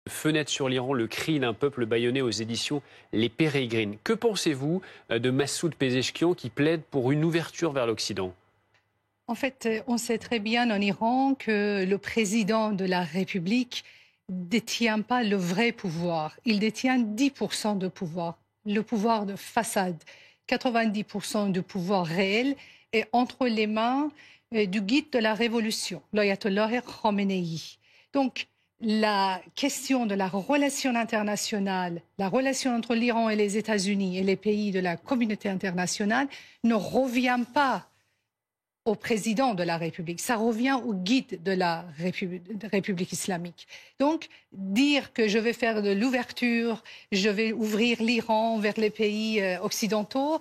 Fenêtre sur l'Iran, le cri d'un peuple bâillonné aux éditions Les Pérégrines. Que pensez-vous de Massoud Pezeshkian qui plaide pour une ouverture vers l'Occident? En fait, on sait très bien en Iran que le président de la République ne détient pas le vrai pouvoir. Il détient 10% de pouvoir, le pouvoir de façade. 90% du pouvoir réel est entre les mains du guide de la révolution, l'Ayatollah Khamenei. Donc, la question de la relation internationale, la relation entre l'Iran et les États-Unis et les pays de la communauté internationale ne revient pas au président de la République, ça revient au guide de la République islamique. Donc, dire que je vais faire de l'ouverture, je vais ouvrir l'Iran vers les pays occidentaux,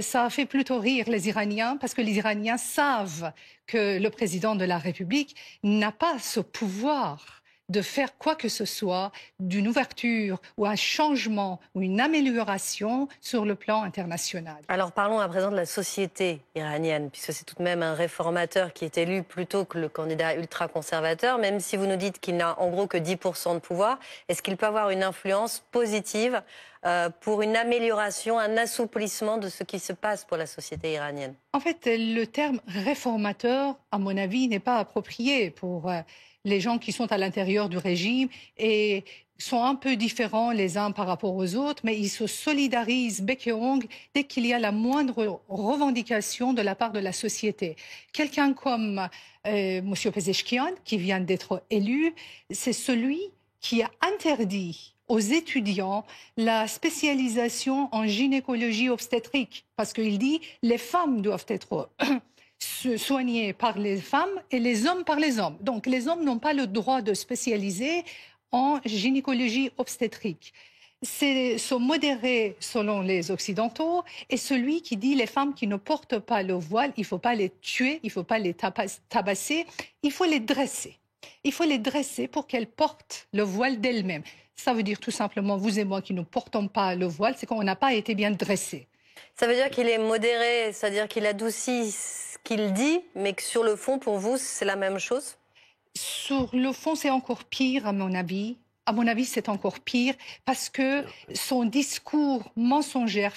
ça fait plutôt rire les Iraniens, parce que les Iraniens savent que le président de la République n'a pas ce pouvoir de faire quoi que ce soit d'une ouverture ou un changement ou une amélioration sur le plan international. Alors parlons à présent de la société iranienne, puisque c'est tout de même un réformateur qui est élu plutôt que le candidat ultra-conservateur, même si vous nous dites qu'il n'a en gros que 10% de pouvoir. Est-ce qu'il peut avoir une influence positive pour une amélioration, un assouplissement de ce qui se passe pour la société iranienne? En fait, le terme réformateur, à mon avis, n'est pas approprié pour les gens qui sont à l'intérieur du régime et sont un peu différents les uns par rapport aux autres, mais ils se solidarisent bec et ongle dès qu'il y a la moindre revendication de la part de la société. Quelqu'un comme M. Pezeshkian, qui vient d'être élu, c'est celui qui a interdit aux étudiants la spécialisation en gynécologie obstétrique, parce qu'il dit les femmes doivent être soignés par les femmes et les hommes par les hommes. Donc les hommes n'ont pas le droit de spécialiser en gynécologie obstétrique. C'est ce modéré selon les Occidentaux et celui qui dit les femmes qui ne portent pas le voile, il ne faut pas les tuer, il ne faut pas les tabasser, il faut les dresser. Il faut les dresser pour qu'elles portent le voile d'elles-mêmes. Ça veut dire tout simplement, vous et moi qui ne portons pas le voile, c'est qu'on n'a pas été bien dressés. Ça veut dire qu'il est modéré, c'est-à-dire qu'il adoucit ce qu'il dit, mais que sur le fond, pour vous, c'est la même chose? Sur le fond, c'est encore pire, à mon avis. À mon avis, c'est encore pire parce que son discours mensongère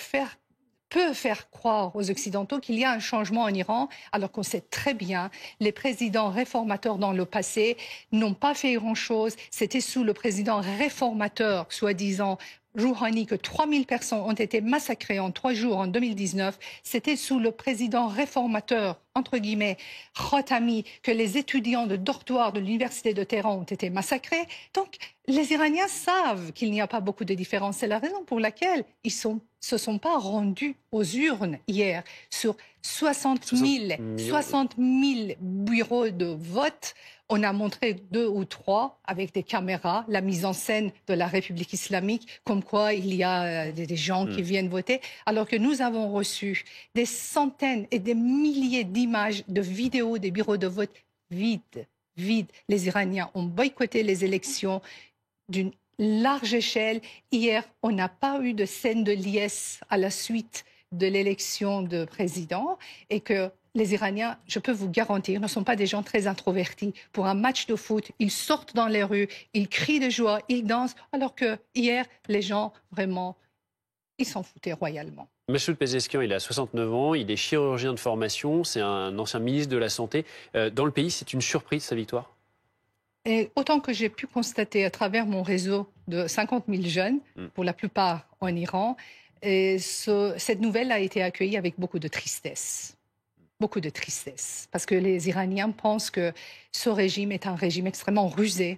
peut faire croire aux Occidentaux qu'il y a un changement en Iran, alors qu'on sait très bien, les présidents réformateurs dans le passé n'ont pas fait grand-chose. C'était sous le président réformateur, soi-disant, Rouhani, que 3000 personnes ont été massacrées en 3 jours en 2019. C'était sous le président réformateur, entre guillemets, Khatami, que les étudiants de dortoir de l'université de Téhéran ont été massacrés. Donc, les Iraniens savent qu'il n'y a pas beaucoup de différence. C'est la raison pour laquelle ils se sont pas rendus aux urnes hier. Sur 60 000 bureaux de vote, on a montré 2 ou 3 avec des caméras, la mise en scène de la République islamique, comme quoi il y a des gens qui viennent voter, alors que nous avons reçu des centaines et des milliers d'images, de vidéos des bureaux de vote vides. Les Iraniens ont boycotté les élections d'une large échelle. Hier, on n'a pas eu de scène de liesse à la suite de l'élection de président et que les Iraniens, je peux vous garantir, ne sont pas des gens très introvertis. Pour un match de foot, ils sortent dans les rues, ils crient de joie, ils dansent, alors que hier, les gens, vraiment, ils s'en foutaient royalement. Massoud Pezeshkian, il a 69 ans, il est chirurgien de formation, c'est un ancien ministre de la Santé. Dans le pays, c'est une surprise, sa victoire? Et autant que j'ai pu constater à travers mon réseau de 50 000 jeunes, pour la plupart en Iran, cette nouvelle a été accueillie avec beaucoup de tristesse. Beaucoup de tristesse, parce que les Iraniens pensent que ce régime est un régime extrêmement rusé,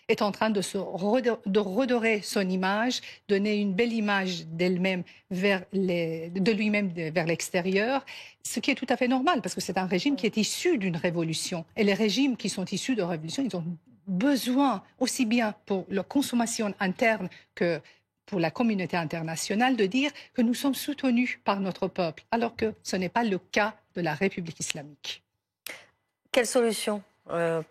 est en train de redorer son image, donner une belle image d'elle-même de lui-même vers l'extérieur, ce qui est tout à fait normal, parce que c'est un régime qui est issu d'une révolution. Et les régimes qui sont issus de révolution, ils ont besoin, aussi bien pour leur consommation interne que pour la communauté internationale, de dire que nous sommes soutenus par notre peuple, alors que ce n'est pas le cas de la République islamique. Quelle solution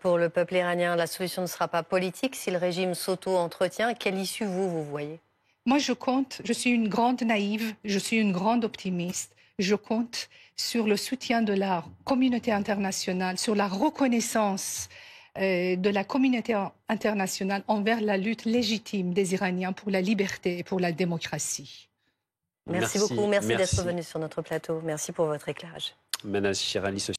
pour le peuple iranien? La solution ne sera pas politique si le régime s'auto-entretient. Quelle issue vous voyez? Moi, je suis une grande naïve, je suis une grande optimiste. Je compte sur le soutien de la communauté internationale, sur la reconnaissance de la communauté internationale envers la lutte légitime des Iraniens pour la liberté et pour la démocratie. Merci beaucoup, merci d'être venu sur notre plateau. Merci pour votre éclairage. Manal Chirali,